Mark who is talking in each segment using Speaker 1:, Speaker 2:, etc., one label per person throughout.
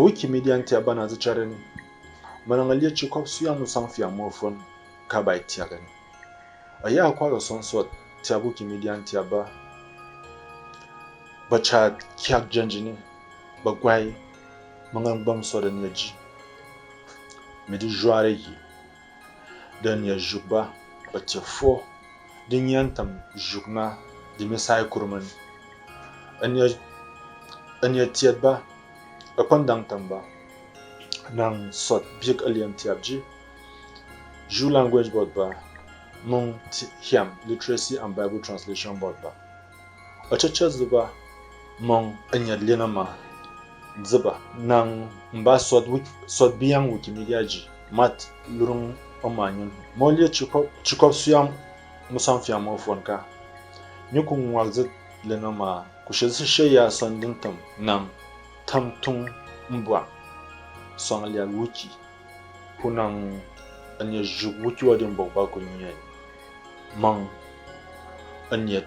Speaker 1: Wikimedia ntia bana zicharani manangalia chikop suya musang fia mofon kabai tiagani aya kwa ga sonsot tia Wikimedia ntia ba chat kyak janjini ba gwai mangang bam sodan yaji midi jware yi dan ya juba ba tifo din yantam jugna di misai kurman anya tiat ba apandang tamba nang sot big alien tiabji ju language board ba mong hiam literacy and bible translation board ba achacha zuba mong anya lenama zuba nang mba sot biyang Wikimedia ji mat lurung omanyon molye chikop suyam musam fiam ofonka nyukung wagzit lenama kushisi sheya sondintam nang tamtung mbwa songlia wiki kunang anya juk wiki wadin bokba kunye mang anya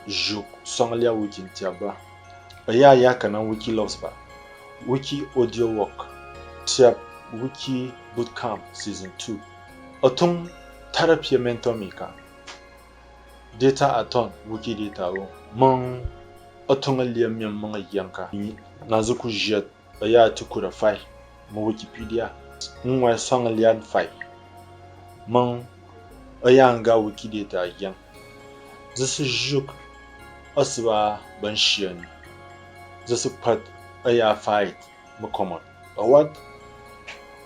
Speaker 1: juk songlia wiki ntiaba aya kana wiki loves ba wiki audio work tiap wiki bootcamp season 2 atung therapy mentor mika data aton wiki data o mang atung aliam yam mang yanka nazuku jet aya tukura fai mo Wikipedia ngwa song lian fai mang aya nga wiki data yang zisu juk aswa ban shian zisu pat aya fight mo common awat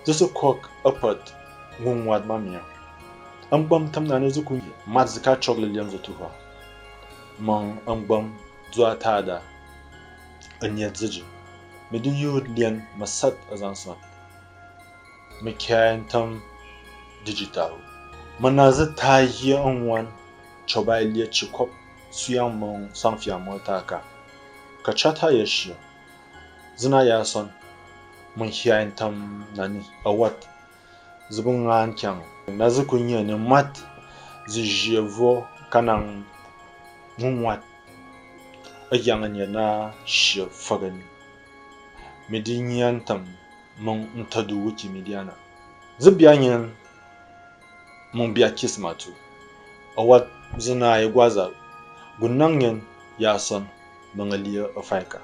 Speaker 1: zisu kok apat ngwad mamia ambam tamna ne zuku mazika chocolate liam zutuwa mang ambam zuwa tada anyat ziji midin yud lian masat azansan mikhayan tam digital manaza tayi onwan chobai liya chikop suyang mong sangfia motaka kachata yeshi zina yason mikhayan tam nani awat zubun ngan kyang nazukunya ne mat zijevo kanang ngwat ayanganya na shi fagani midin yantam mong ntadu Wikimedia na zubyanyen mong biya kismatu awat zina ya gwaza gunanyen yason mangaliya afaika